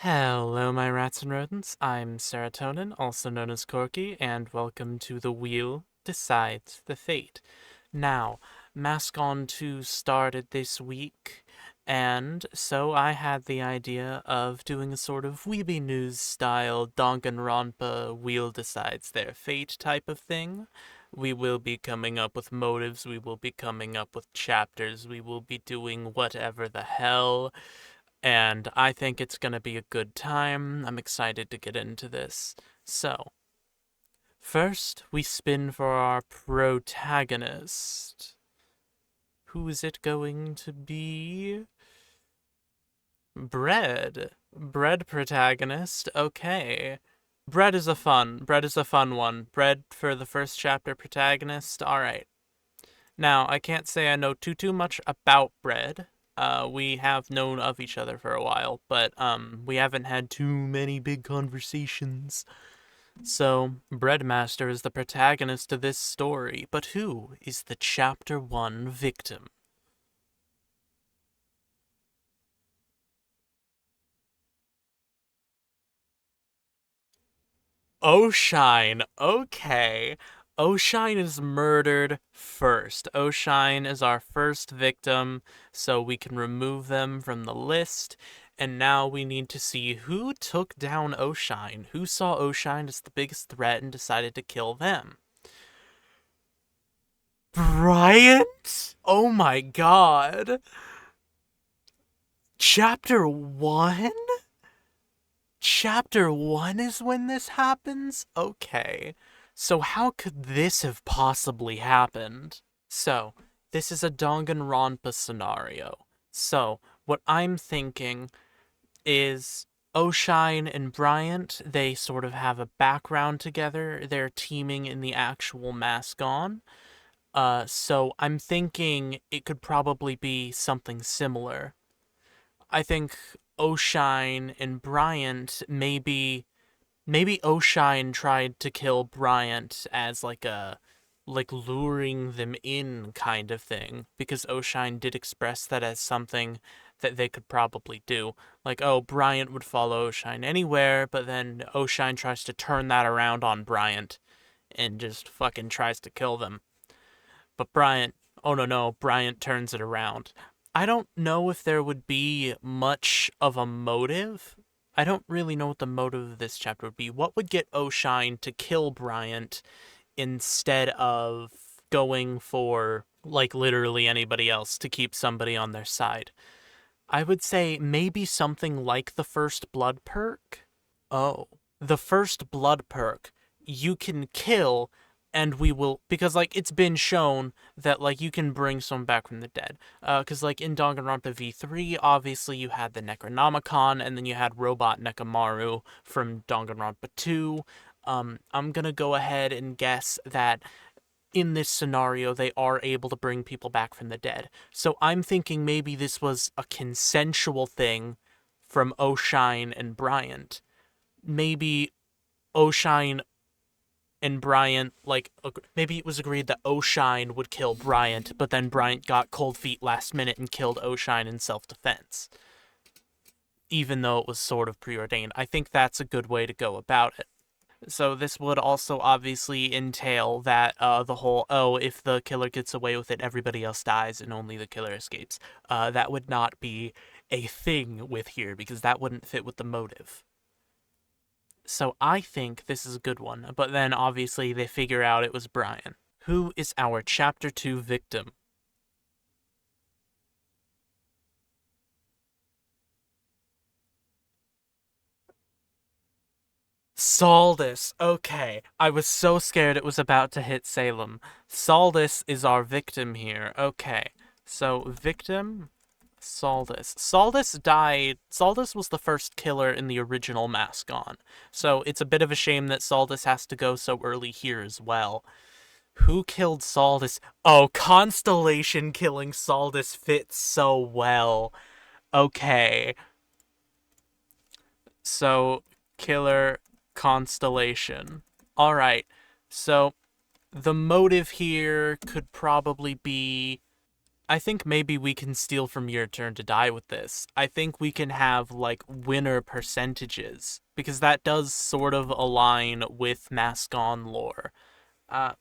Hello, my rats and rodents. I'm Serotonin, also known as Corky, and welcome to The Wheel Decides the Fate. Now, Mask On 2 started this week, and so I had the idea of doing a sort of WeebyNews Style Danganronpa Wheel Decides Their Fate type of thing. We will be coming up with motives, we will be coming up with chapters, we will be doing whatever the hell, and I think it's going to be a good time. I'm excited to get into this. So, first, we spin for our protagonist. Who is it going to be? Bread. Bread protagonist. Okay. Bread is a fun one. Bread for the first chapter protagonist. All right. Now, I can't say I know too much about Bread. We have known of each other for a while, but we haven't had too many big conversations. So, Breadmaster is the protagonist of this story, but who is the Chapter 1 victim? Oshine. Okay. Oshine is murdered first. Oshine is our first victim, so we can remove them from the list. And now we need to see who took down Oshine, who saw Oshine as the biggest threat and decided to kill them. Bryant? Oh my god. Chapter 1? Chapter 1 is when this happens? Okay. So how could this have possibly happened? So, this is a Danganronpa scenario. So, what I'm thinking is Oshine and Bryant, they sort of have a background together. They're teaming in the actual Mask On. So I'm thinking it could probably be something similar. I think Oshine and Bryant maybe Oshine tried to kill Bryant as like luring them in kind of thing, because Oshine did express that as something that they could probably do. Like, oh, Bryant would follow Oshine anywhere, but then Oshine tries to turn that around on Bryant and just fucking tries to kill them. But Bryant, oh no, Bryant turns it around. I don't know if there would be much of a motive. I don't really know what the motive of this chapter would be. What would get Oshine to kill Bryant instead of going for, like, literally anybody else to keep somebody on their side? I would say maybe something like the first blood perk. Oh, the first blood perk. You can kill, and we will, because like it's been shown that like you can bring someone back from the dead. Because like in Danganronpa V3, obviously you had the Necronomicon, and then you had Robot Nekamaru from Danganronpa 2. I'm gonna go ahead and guess that in this scenario, they are able to bring people back from the dead. So I'm thinking maybe this was a consensual thing from Oshine and Bryant. Maybe Oshine and Bryant, like, maybe it was agreed that Oshine would kill Bryant, but then Bryant got cold feet last minute and killed Oshine in self-defense. Even though it was sort of preordained. I think that's a good way to go about it. So this would also obviously entail that the whole, oh, if the killer gets away with it, everybody else dies and only the killer escapes. That would not be a thing with here, because that wouldn't fit with the motive. So I think this is a good one, but then obviously they figure out it was Brian. Who is our Chapter 2 victim? Saldus. Okay. I was so scared it was about to hit Salem. Saldus is our victim here. Okay. So, victim, Saldus. Saldus died. Saldus was the first killer in the original Mask On. So, it's a bit of a shame that Saldus has to go so early here as well. Who killed Saldus? Oh, Constellation killing Saldus fits so well. Okay. So, killer Constellation. Alright, so the motive here could probably be, I think maybe we can steal from your turn to die with this. I think we can have, like, winner percentages, because that does sort of align with Mascon lore. Uh,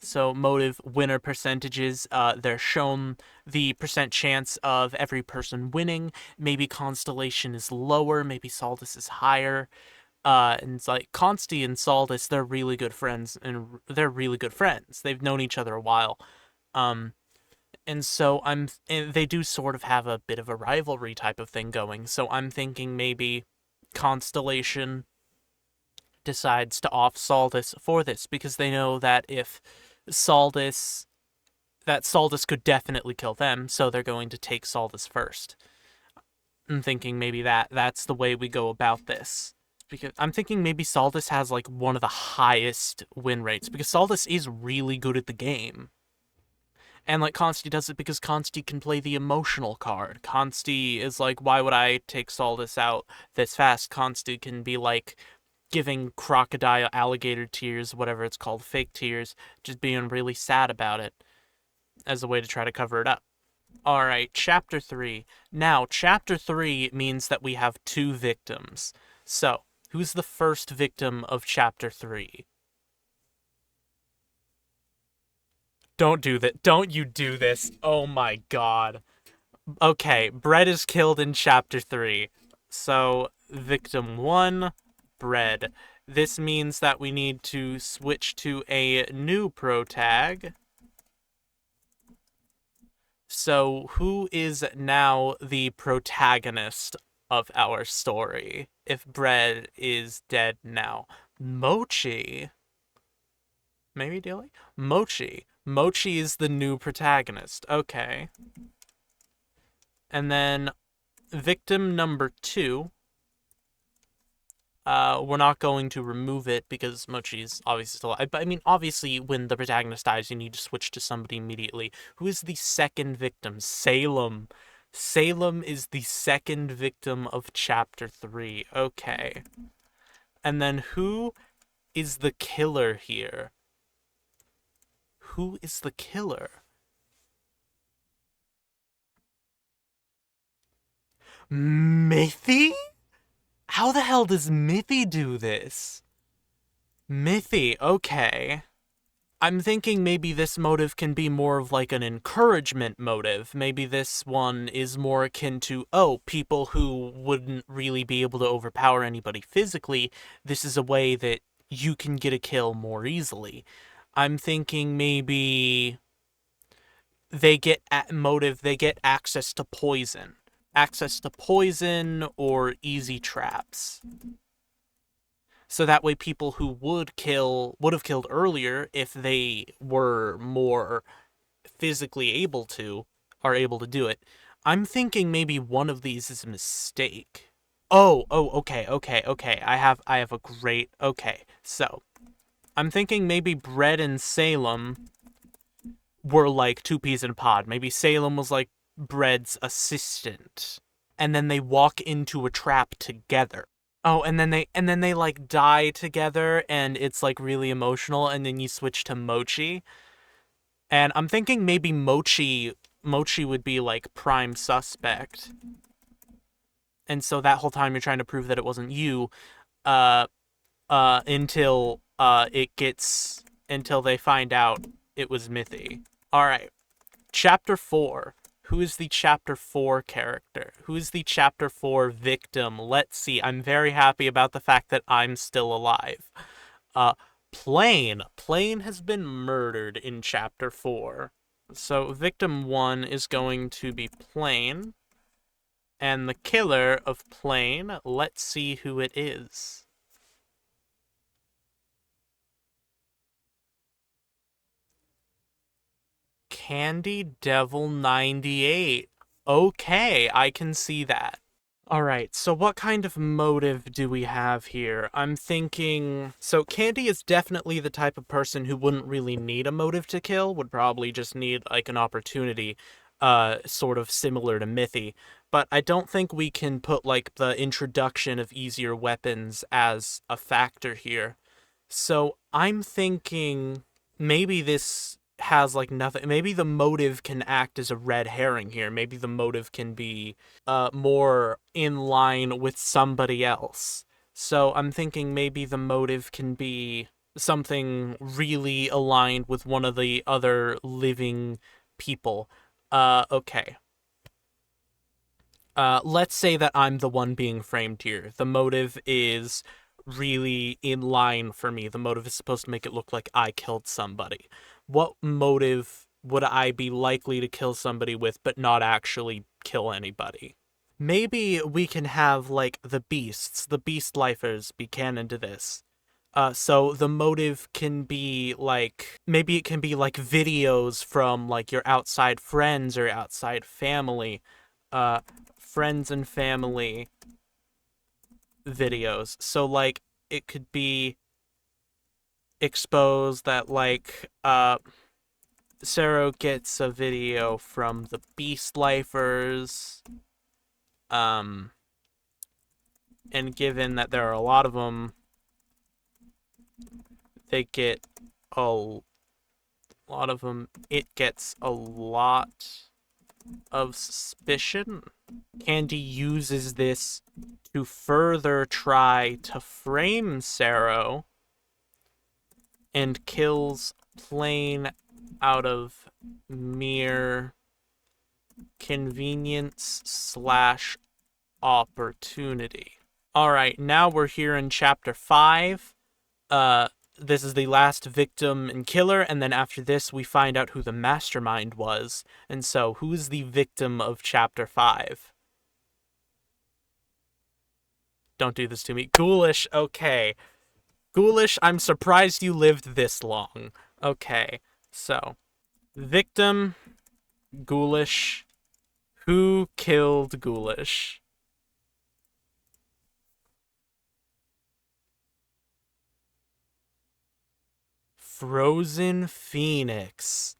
so motive winner percentages, they're shown the percent chance of every person winning. Maybe Constellation is lower, maybe Saldus is higher. And it's like Consti and Saldus, they're really good friends, and they're really good friends. They've known each other a while. And so and they do sort of have a bit of a rivalry type of thing going. So I'm thinking maybe Constellation decides to off Saldus for this, because they know that if Saldus could definitely kill them, so they're going to take Saldus first. I'm thinking maybe that's the way we go about this. Because I'm thinking maybe Saldus has, like, one of the highest win rates, because Saldus is really good at the game. And, like, Consti does it because Consti can play the emotional card. Consti is like, why would I take Saldus out this fast? Consti can be, like, giving crocodile, alligator tears, whatever it's called, fake tears, just being really sad about it as a way to try to cover it up. Alright, Chapter 3. Now, Chapter 3 means that we have 2 victims. So, who's the first victim of Chapter 3? Don't do that. Don't you do this. Oh my god. Okay, Bread is killed in Chapter 3. So, victim 1, Bread. This means that we need to switch to a new protag. So, who is now the protagonist of our story if Bread is dead now? Mochi? Maybe Dilly? Mochi. Mochi is the new protagonist. Okay. And then victim number 2. We're not going to remove it because Mochi's obviously still alive. But I mean, obviously, when the protagonist dies, you need to switch to somebody immediately. Who is the second victim? Salem. Salem is the second victim of Chapter 3. Okay. And then who is the killer here? Who is the killer? Mithy? How the hell does Mithy do this? Mithy, okay. I'm thinking maybe this motive can be more of like an encouragement motive. Maybe this one is more akin to, oh, people who wouldn't really be able to overpower anybody physically, this is a way that you can get a kill more easily. I'm thinking maybe they get access to poison. Access to poison or easy traps. So that way people who would have killed earlier if they were more physically able to, are able to do it. I'm thinking maybe one of these is a mistake. Okay. I have a great, okay. So, I'm thinking maybe Bread and Salem were like 2 peas in a pod. Maybe Salem was like Bread's assistant. And then they walk into a trap together. Oh, and then they like die together and it's like really emotional, and then you switch to Mochi. And I'm thinking maybe Mochi would be like prime suspect. And so that whole time you're trying to prove that it wasn't you, until they find out it was Mithy. Alright. Chapter 4. Who is the Chapter 4 character? Who is the Chapter 4 victim? Let's see. I'm very happy about the fact that I'm still alive. Plane. Plane has been murdered in Chapter 4. So victim 1 is going to be Plane. And the killer of Plane, let's see who it is. Candy Devil 98. Okay, I can see that. Alright, so what kind of motive do we have here? I'm thinking... So Candy is definitely the type of person who wouldn't really need a motive to kill, would probably just need, like, an opportunity, sort of similar to Mithy. But I don't think we can put, like, the introduction of easier weapons as a factor here. So I'm thinking maybe this has like nothing. Maybe the motive can act as a red herring here. Maybe the motive can be more in line with somebody else. So I'm thinking maybe the motive can be something really aligned with one of the other living people. Okay. Let's say that I'm the one being framed here. The motive is really in line for me. The motive is supposed to make it look like I killed somebody. What motive would I be likely to kill somebody with but not actually kill anybody? Maybe we can have, like, the beasts, the beast lifers be canon to this. So the motive can be, like, maybe it can be, like, videos from, like, your outside friends or outside family. Friends and family videos. So, like, it could be exposed that, like, Sarah gets a video from the Beast Lifers, and given that there are a lot of them, they get a lot of them. It gets a lot of suspicion. Candy uses this to further try to frame Sarah and kills plain out of mere convenience slash opportunity. Alright, now we're here in chapter 5. This is the last victim and killer, and then after this we find out who the mastermind was. And so, who's the victim of chapter 5? Don't do this to me. Ghoulish, okay. Ghoulish, I'm surprised you lived this long. Okay, so, victim, Ghoulish. Who killed Ghoulish? Frozen Phoenix.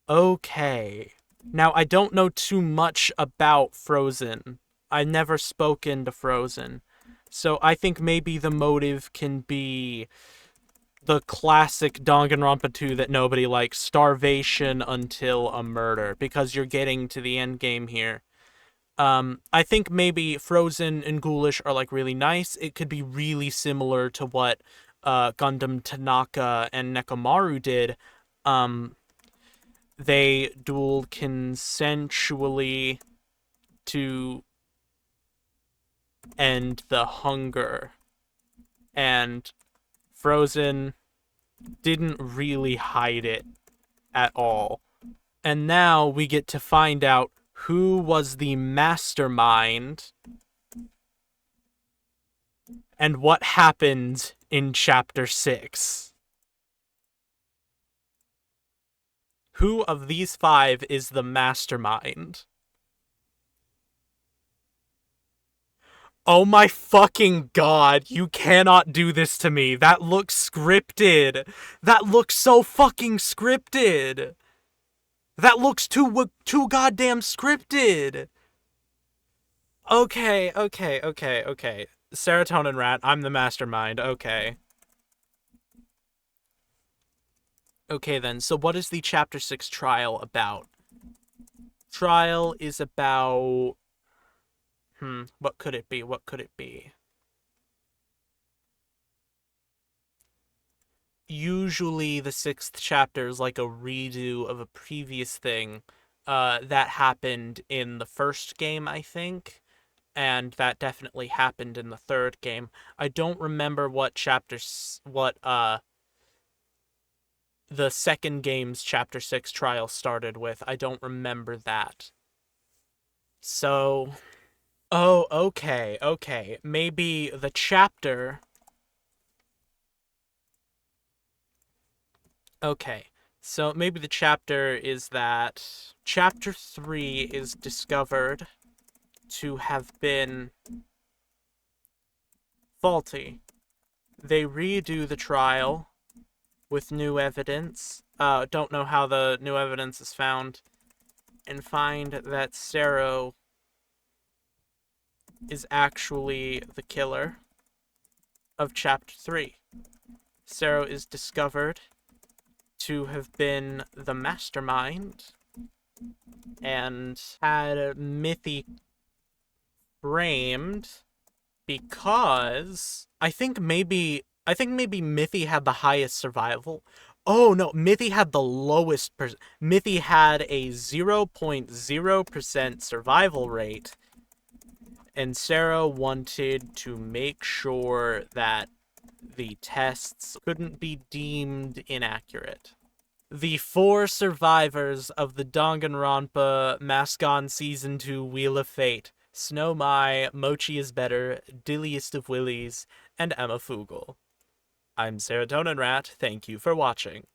Okay. Now, I don't know too much about Frozen. I've never spoken to Frozen. So I think maybe the motive can be the classic Danganronpa 2 that nobody likes, starvation until a murder, because you're getting to the end game here. I think maybe Frozen and Ghoulish are, like, really nice. It could be really similar to what Gundam Tanaka and Nekomaru did. They dueled consensually to end the hunger. And Frozen didn't really hide it at all. And now we get to find out who was the mastermind and what happened in chapter 6. Who of these 5 is the mastermind? Oh my fucking god, you cannot do this to me. That looks scripted. That looks so fucking scripted. That looks too goddamn scripted. Okay. Serotonin Rat, I'm the mastermind, okay. Okay then, so what is the chapter 6 trial about? Trial is about... what could it be? Usually the 6th chapter is like a redo of a previous thing that happened in the first game, I think. And that definitely happened in the 3rd game. I don't remember what the 2nd game's chapter 6 trial started with. I don't remember that. So... Oh, okay. Maybe the chapter... Okay, so maybe the chapter is that chapter 3 is discovered to have been faulty. They redo the trial with new evidence. Don't know how the new evidence is found. And find that Sarah is actually the killer of chapter 3. Sarah is discovered to have been the mastermind and had Mithy framed because I think maybe Mithy had the highest survival. Oh no, Mithy had the lowest Mithy had a 0.0% survival rate, and Sarah wanted to make sure that the tests couldn't be deemed inaccurate. The 4 survivors of the Danganronpa Mascon Season 2 Wheel of Fate: Snow Mai, Mochi is Better, Dilliest of Willies, and Emma Fugel. I'm Serotonin Rat, thank you for watching.